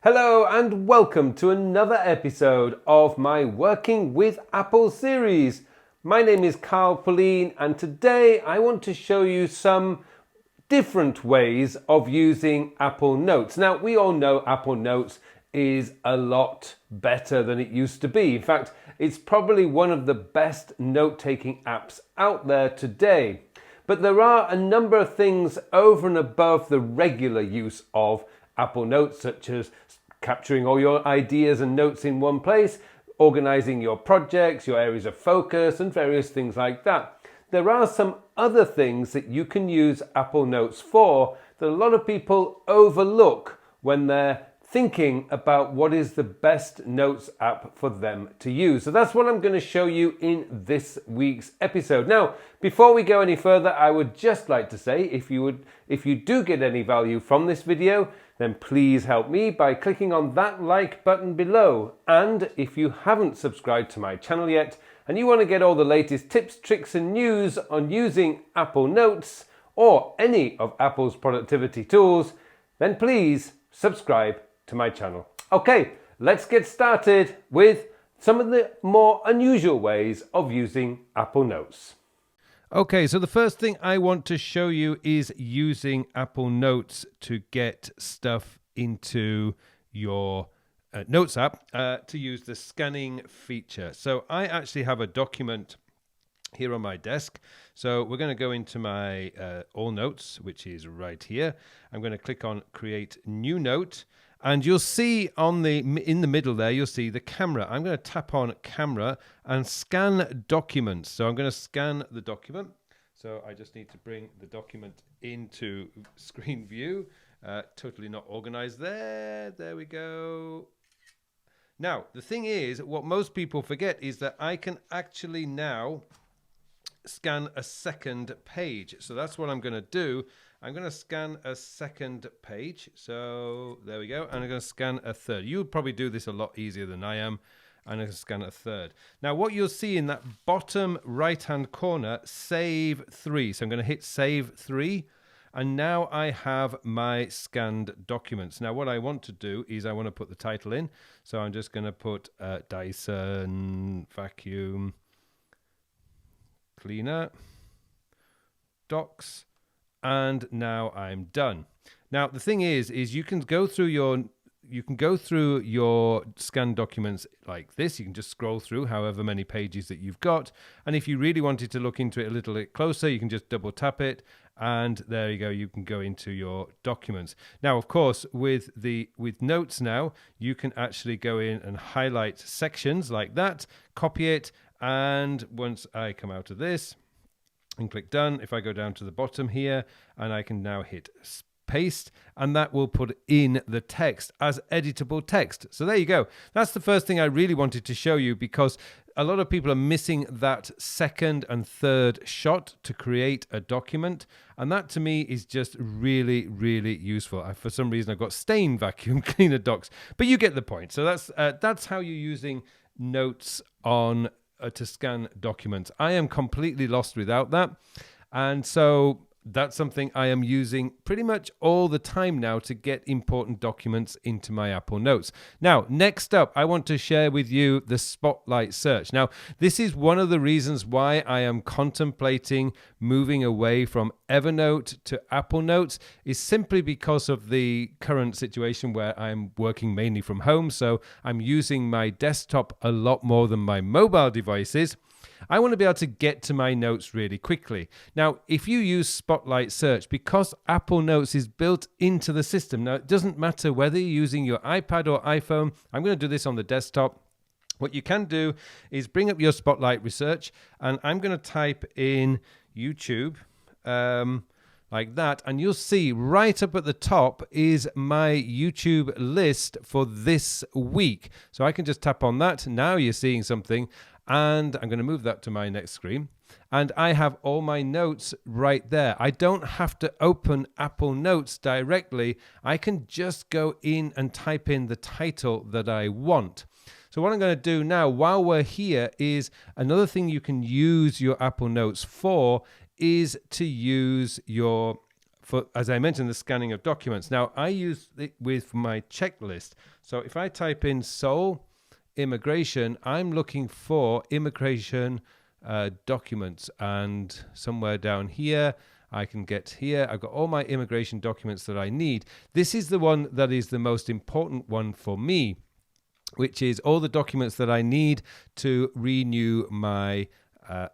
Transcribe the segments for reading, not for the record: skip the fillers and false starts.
Hello and welcome to another episode of my Working with Apple series. My name is Carl Pauline and today I want to show you some different ways of using Apple Notes. Now, we all know Apple Notes is a lot better than it used to be. In fact, it's probably one of the best note-taking apps out there today. But there are a number of things over and above the regular use of Apple Notes, such as capturing all your ideas and notes in one place, organizing your projects, your areas of focus, and various things like that. There are some other things that you can use Apple Notes for that a lot of people overlook when they're thinking about what is the best notes app for them to use. So that's what I'm going to show you in this week's episode. Now, before we go any further, I would just like to say if you do get any value from this video, then please help me by clicking on that like button below. And if you haven't subscribed to my channel yet and you want to get all the latest tips, tricks and news on using Apple Notes or any of Apple's productivity tools, then please subscribe to my channel. Okay, let's get started with some of the more unusual ways of using Apple Notes. Okay, so the first thing I want to show you is using Apple Notes to get stuff into your Notes app to use the scanning feature. So I actually have a document here on my desk. So we're going to go into my All Notes, which is right here. I'm going to click on Create New Note. And you'll see in the middle there, you'll see the camera. I'm going to tap on camera and scan documents. So I'm going to scan the document. So I just need to bring the document into screen view. Totally not organized there. There we go. Now, the thing is, what most people forget is that I can actually now scan a second page. So that's what I'm going to do. I'm going to scan a second page. So there we go. And I'm going to scan a third. You'll probably do this a lot easier than I am. I'm going to scan a third. Now, what you'll see in that bottom right-hand corner, Save 3. So I'm going to hit Save 3. And now I have my scanned documents. Now, what I want to do is I want to put the title in. So I'm just going to put Dyson Vacuum Cleaner Docs. And now I'm done. Now the thing is you can go through your scanned documents like this. You can just scroll through however many pages that you've got. And if you really wanted to look into it a little bit closer, you can just double tap it. And there you go. You can go into your documents. Now, of course, with Notes now, you can actually go in and highlight sections like that, copy it. And once I come out of this, and click done. If I go down to the bottom here and I can now hit paste and that will put in the text as editable text. So there you go. That's the first thing I really wanted to show you because a lot of people are missing that second and third shot to create a document. And that to me is just really, really useful. For some reason, I've got stain vacuum cleaner docs, but you get the point. So that's how you're using Notes on to scan documents. I am completely lost without that. And so that's something I am using pretty much all the time now to get important documents into my Apple Notes. Now, next up, I want to share with you the Spotlight search. Now, this is one of the reasons why I am contemplating moving away from Evernote to Apple Notes is simply because of the current situation where I'm working mainly from home. So I'm using my desktop a lot more than my mobile devices. I want to be able to get to my notes really quickly. Now, if you use Spotlight Search, because Apple Notes is built into the system, now it doesn't matter whether you're using your iPad or iPhone. I'm going to do this on the desktop. What you can do is bring up your Spotlight Research, and I'm going to type in YouTube like that, and you'll see right up at the top is my YouTube list for this week. So I can just tap on that. Now you're seeing something. And I'm going to move that to my next screen. And I have all my notes right there. I don't have to open Apple Notes directly. I can just go in and type in the title that I want. So what I'm going to do now, while we're here, is another thing you can use your Apple Notes for is to use your for, as I mentioned, the scanning of documents. Now, I use it with my checklist. So if I type in Seoul immigration, I'm looking for immigration documents, and somewhere down here I can get here. I've got all my immigration documents that I need. This is the one that is the most important one for me, which is all the documents that I need to renew my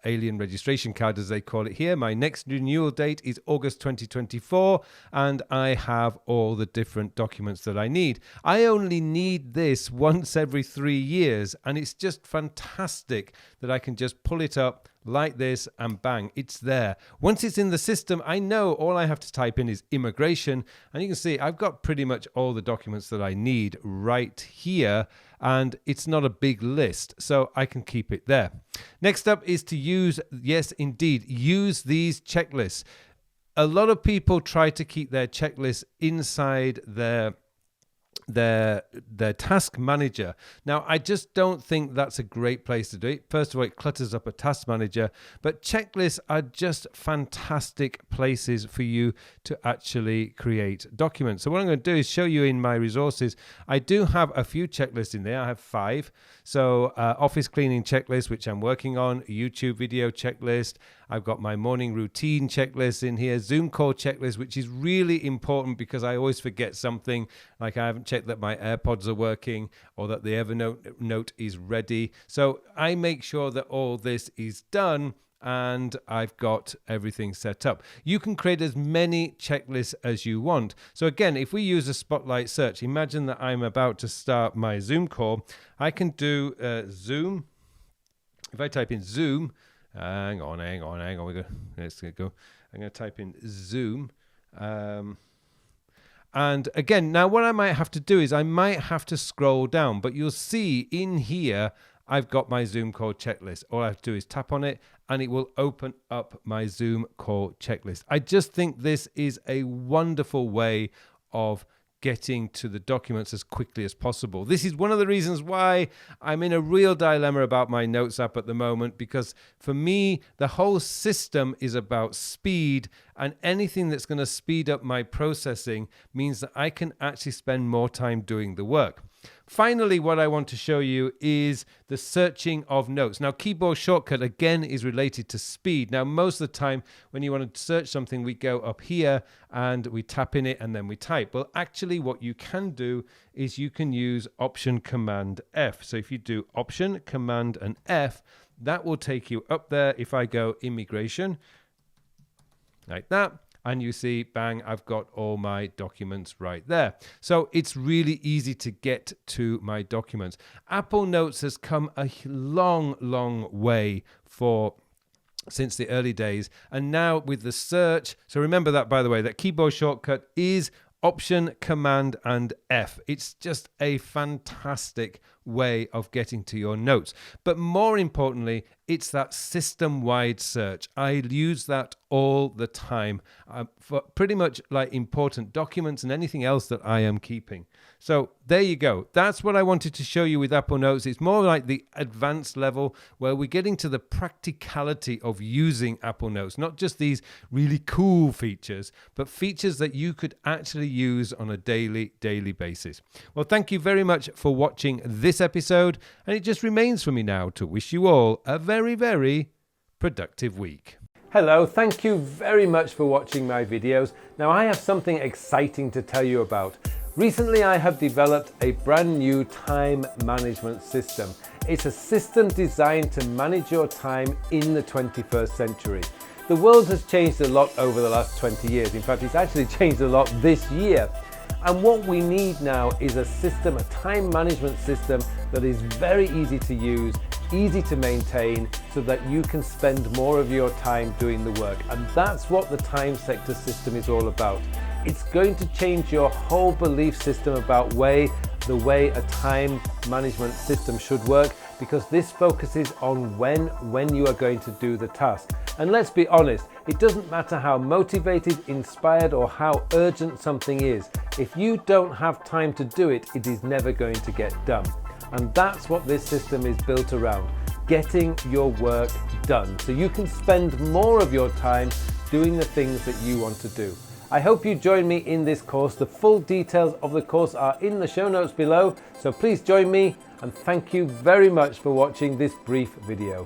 alien registration card, as they call it here. My next renewal date is August 2024, and I have all the different documents that I need. I only need this once every 3 years, and it's just fantastic that I can just pull it up like this and bang, it's there. Once it's in the system, I know all I have to type in is immigration, and you can see I've got pretty much all the documents that I need right here, and it's not a big list, so I can keep it there. Next up is to use, yes indeed, use these checklists. A lot of people try to keep their checklists inside their task manager. Now, I just don't think that's a great place to do it. First of all, it clutters up a task manager, but checklists are just fantastic places for you to actually create documents. So what I'm going to do is show you in my resources. I do have a few checklists in there. I have 5. So office cleaning checklist, which I'm working on, YouTube video checklist. I've got my morning routine checklist in here, Zoom call checklist, which is really important because I always forget something, like I haven't checked that my AirPods are working or that the Evernote note is ready. So I make sure that all this is done and I've got everything set up. You can create as many checklists as you want. So again, if we use a spotlight search, imagine that I'm about to start my Zoom call. I can do Zoom. If I type in Zoom, hang on. Let's go. I'm going to type in Zoom. And again, now what I might have to do is I might have to scroll down, but you'll see in here, I've got my Zoom call checklist. All I have to do is tap on it and it will open up my Zoom call checklist. I just think this is a wonderful way of getting to the documents as quickly as possible. This is one of the reasons why I'm in a real dilemma about my Notes app at the moment, because for me, the whole system is about speed, and anything that's going to speed up my processing means that I can actually spend more time doing the work. Finally, what I want to show you is the searching of notes. Now, keyboard shortcut, again, is related to speed. Now, most of the time, when you want to search something, we go up here and we tap in it and then we type. Well, actually, what you can do is you can use Option Command F. So if you do Option Command and F, that will take you up there. If I go immigration, like that, and you see, bang, I've got all my documents right there. So it's really easy to get to my documents. Apple Notes has come a long way since the early days. And now with the search, so remember that, by the way, that keyboard shortcut is Option, Command, and F. It's just a fantastic way of getting to your notes. But more importantly, it's that system-wide search. I use that all the time for pretty much like important documents and anything else that I am keeping. So there you go. That's what I wanted to show you with Apple Notes. It's more like the advanced level where we're getting to the practicality of using Apple Notes, not just these really cool features, but features that you could actually use on a daily basis. Well, thank you very much for watching this episode, and it just remains for me now to wish you all a very productive week. Hello, thank you very much for watching my videos. Now I have something exciting to tell you about. Recently I have developed a brand new time management system. It's a system designed to manage your time in the 21st century. The world has changed a lot over the last 20 years. In fact, it's actually changed a lot this year. And what we need now is a system, a time management system that is very easy to use, easy to maintain, so that you can spend more of your time doing the work. And that's what the time sector system is all about. It's going to change your whole belief system about the way a time management system should work, because this focuses on when you are going to do the task. And let's be honest, it doesn't matter how motivated, inspired, or how urgent something is. If you don't have time to do it, it is never going to get done. And that's what this system is built around, getting your work done, so you can spend more of your time doing the things that you want to do. I hope you join me in this course. The full details of the course are in the show notes below, so please join me, and thank you very much for watching this brief video.